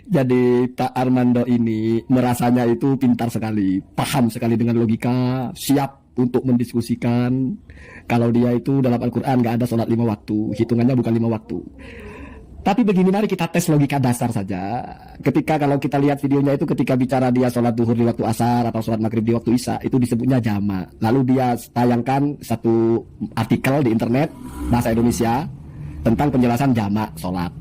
Jadi Pak Armando ini merasanya itu pintar sekali, paham sekali dengan logika, siap untuk mendiskusikan. Kalau dia itu dalam Al-Quran nggak ada sholat 5 waktu, hitungannya bukan 5 waktu. Tapi begini, mari kita tes logika dasar saja. Ketika kalau kita lihat videonya itu ketika bicara dia sholat duhur di waktu asar atau sholat maghrib di waktu isya, itu disebutnya jama. Lalu dia tayangkan satu artikel di internet bahasa Indonesia tentang penjelasan jama sholat.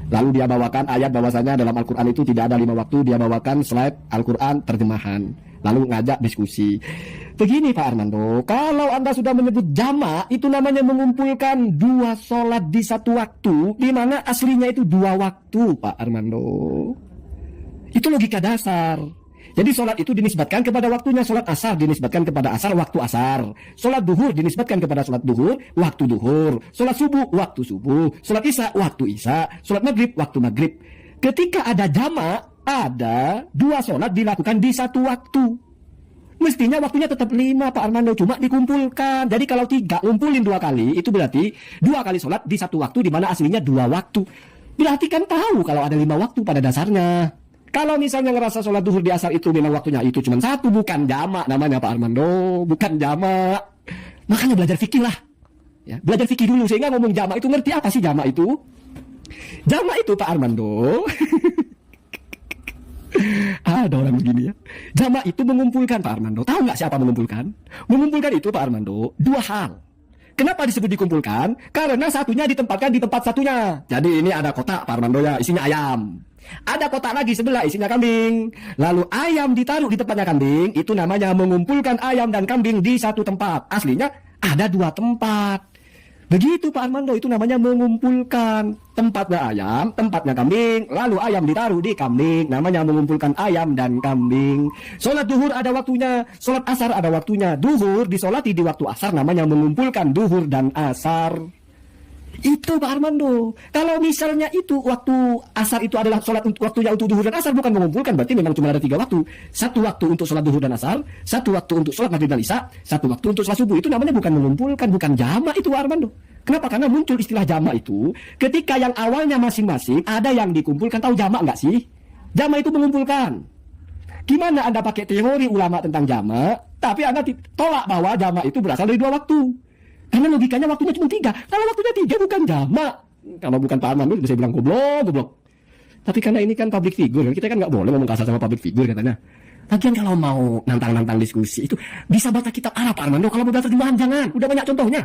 Lalu dia bawakan ayat bahwasanya dalam Al-Quran itu tidak ada 5 waktu. Dia bawakan slide Al-Quran terjemahan, lalu ngajak diskusi. Begini Pak Armando, kalau Anda sudah menyebut jama, itu namanya mengumpulkan 2 sholat di 1 waktu, di mana aslinya itu 2 waktu Pak Armando. Itu logika dasar. Jadi sholat itu dinisbatkan kepada waktunya. Sholat asar dinisbatkan kepada asar, waktu asar. Sholat duhur dinisbatkan kepada sholat duhur, waktu duhur. Sholat subuh, waktu subuh. Sholat isya, waktu isya. Sholat maghrib, waktu maghrib. Ketika ada jama, ada 2 sholat dilakukan di 1 waktu. Mestinya waktunya tetap 5 Pak Armando, cuma dikumpulkan. Jadi kalau 3 ngumpulin 2 kali, itu berarti 2 kali sholat di 1 waktu, di mana aslinya 2 waktu. Berarti kan tahu kalau ada 5 waktu pada dasarnya. Kalau misalnya ngerasa sholat duhur di asar itu memang waktunya itu cuma 1, bukan jama namanya Pak Armando, bukan jama. Makanya belajar fikih lah. Ya, belajar fikih dulu sehingga ngomong jama itu ngerti apa sih jama itu? Jama itu Pak Armando. Ada orang begini ya. Jama itu mengumpulkan Pak Armando. Tahu nggak siapa mengumpulkan? Mengumpulkan itu Pak Armando 2 hal. Kenapa disebut dikumpulkan? Karena satunya ditempatkan di tempat satunya. Jadi ini ada kotak Pak Armando ya, isinya ayam. Ada kotak lagi sebelah isinya kambing. Lalu ayam ditaruh di tempatnya kambing. Itu namanya mengumpulkan ayam dan kambing di satu tempat. Aslinya ada 2 tempat. Begitu Pak Armando, itu namanya mengumpulkan. Tempatnya ayam, tempatnya kambing. Lalu ayam ditaruh di kambing. Namanya mengumpulkan ayam dan kambing. Sholat duhur ada waktunya. Sholat asar ada waktunya. Duhur disolati di waktu asar. Namanya mengumpulkan duhur dan asar. Itu Pak Armando. Kalau misalnya itu waktu asar itu adalah sholat waktunya untuk duhur dan asar, bukan mengumpulkan, berarti memang cuma ada 3 waktu. 1 waktu untuk sholat duhur dan asar, 1 waktu untuk sholat maghrib dan isya, 1 waktu untuk sholat subuh. Itu namanya bukan mengumpulkan, bukan jama itu Pak Armando. Kenapa? Karena muncul istilah jama itu ketika yang awalnya masing-masing ada yang dikumpulkan. Tahu jama nggak sih? Jama itu mengumpulkan. Gimana Anda pakai teori ulama tentang jama, tapi Anda tolak bahwa jama itu berasal dari 2 waktu? Karena logikanya waktunya cuma 3. Kalau waktunya 3 bukan jama. Kalau bukan Pak Armando bisa bilang goblok. Tapi karena ini kan public figure, kita kan nggak boleh ngomong kasar sama public figure katanya. Lagian kalau mau nantang-nantang diskusi itu bisa baca kitab Arab Pak Armando. Kalau mau baca terjemahan jangan. Udah banyak contohnya.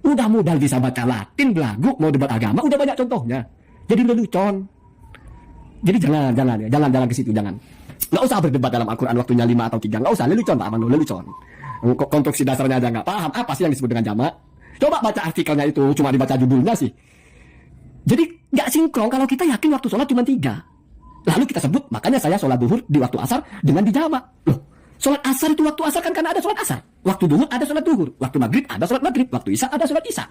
Udah modal bisa baca Latin, belagu, mau debat agama, udah banyak contohnya. Jadi lelucon. Jadi jangan ke situ, jangan. Nggak usah berdebat dalam Al-Quran waktunya 5 atau 3. Nggak usah, lelucon Pak Armando, lelucon. Konstruksi dasarnya aja nggak paham apa sih yang disebut dengan jama. Coba baca artikelnya itu, cuma dibaca judulnya sih. Jadi nggak sinkron kalau kita yakin waktu sholat cuma 3. Lalu kita sebut, makanya saya sholat duhur di waktu asar dengan dijama. Loh, sholat asar itu waktu asar kan karena ada sholat asar. Waktu duhur ada sholat duhur. Waktu maghrib ada sholat maghrib. Waktu isya ada sholat isya.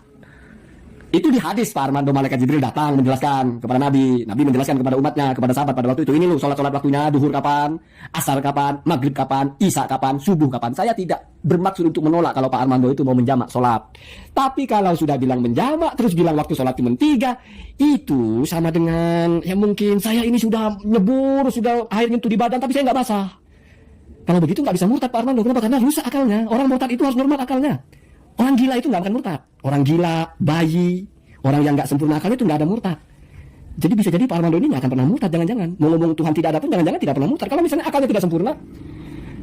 Itu di hadis Pak Armando, malaikat Jibril datang menjelaskan kepada Nabi. Nabi menjelaskan kepada umatnya, kepada sahabat pada waktu itu. Ini loh sholat-sholat waktunya, duhur kapan, asar kapan, maghrib kapan, isya kapan, subuh kapan. Saya tidak bermaksud untuk menolak kalau Pak Armando itu mau menjamak sholat. Tapi kalau sudah bilang menjamak, terus bilang waktu sholat cuma 3, itu sama dengan, ya mungkin saya ini sudah nyebur, sudah air nyentuh di badan, tapi saya nggak basah. Kalau begitu nggak bisa murtad Pak Armando. Kenapa? Karena rusak akalnya. Orang murtad itu harus normal akalnya. Orang gila itu nggak akan murtad. Orang gila, bayi, orang yang nggak sempurna akalnya itu nggak ada murtad. Jadi bisa jadi Pak Armando ini nggak akan pernah murtad, jangan-jangan. Mau ngomong Tuhan tidak ada pun jangan-jangan tidak pernah murtad. Kalau misalnya akalnya tidak sempurna,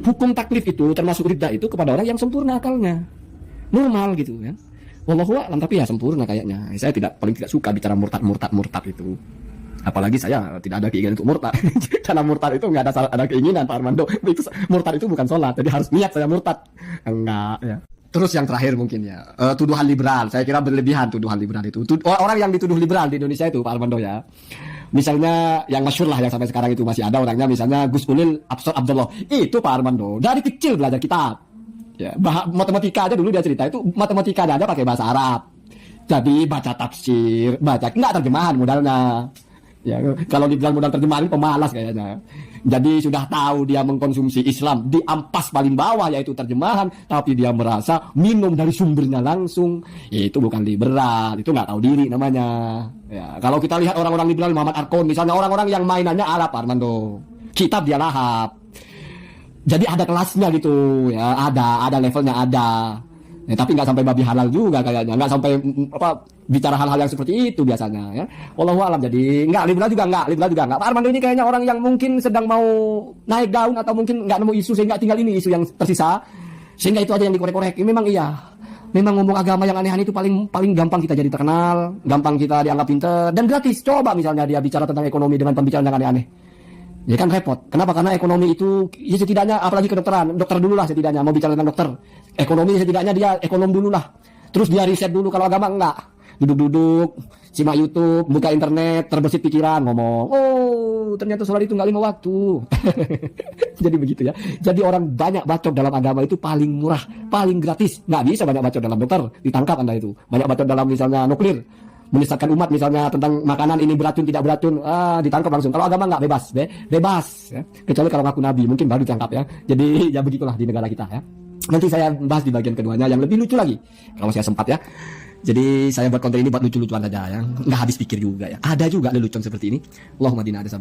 hukum taklif itu termasuk riddah itu kepada orang yang sempurna akalnya. Normal gitu kan. Wallahu a'lam, tapi ya sempurna kayaknya. Saya paling tidak suka bicara murtad itu. Apalagi saya tidak ada keinginan untuk murtad. Karena murtad itu nggak ada keinginan Pak Armando. Itu murtad itu bukan sholat, jadi harus niat saya murtad. Enggak ya. Terus yang terakhir mungkin ya, tuduhan liberal. Saya kira berlebihan tuduhan liberal itu. Orang yang dituduh liberal di Indonesia itu Pak Armando ya. Misalnya yang masyhur lah yang sampai sekarang itu masih ada orangnya, misalnya Gus Ulil Abdullah. Itu Pak Armando dari kecil belajar kitab. Ya, matematika aja dulu dia cerita itu matematika ada pakai bahasa Arab. Jadi baca tafsir, nggak terjemahan modalnya. Ya, kalau dibilang modal terjemahan pemalas kayaknya. Jadi sudah tahu dia mengkonsumsi Islam di ampas paling bawah yaitu terjemahan, tapi dia merasa minum dari sumbernya langsung. Itu bukan liberal, itu nggak tahu diri namanya. Ya, kalau kita lihat orang-orang liberal Muhammad Arkon misalnya, orang-orang yang mainannya ala Pak Armando, kitab dia lahap. Jadi ada kelasnya gitu, ya ada levelnya ada. Ya, tapi nggak sampai babi halal juga kayaknya, nggak sampai bicara hal-hal yang seperti itu biasanya ya. Wallahu alam. Jadi liberal juga nggak. Pak Armando ini kayaknya orang yang mungkin sedang mau naik daun atau mungkin nggak nemu isu sehingga tinggal ini isu yang tersisa, sehingga itu aja yang dikorek-korek. Memang iya. Memang ngomong agama yang aneh-aneh itu paling gampang kita jadi terkenal, gampang kita dianggap pinter dan gratis. Coba misalnya dia bicara tentang ekonomi dengan pembicaraan yang aneh-aneh. Ya kan repot. Kenapa? Karena ekonomi itu ya setidaknya, apalagi kedokteran, dokter dulu lah setidaknya mau bicara tentang dokter. Ekonomi setidaknya dia ekonom dulu lah. Terus dia riset dulu. Kalau agama enggak. Duduk-duduk, simak YouTube, buka internet, terbesit pikiran, ngomong. Oh, ternyata sholat itu enggak 5 waktu. Jadi begitu ya. Jadi orang banyak bacot dalam agama itu paling murah, paling gratis. Nggak bisa banyak bacot dalam dokter, ditangkap Anda itu. Banyak bacot dalam misalnya nuklir, menyesatkan umat misalnya tentang makanan ini beracun tidak beracun, ditangkap langsung. Kalau agama nggak bebas ya. Kecuali kalau ngaku nabi mungkin baru ditangkap ya. Jadi ya begitulah di negara kita ya. Nanti saya bahas di bagian keduanya yang lebih lucu lagi kalau saya sempat ya. Jadi saya buat konten ini buat lucu-lucuan aja ya, nggak habis pikir juga ya. Ada juga lelucon seperti ini. Allahumma dina ada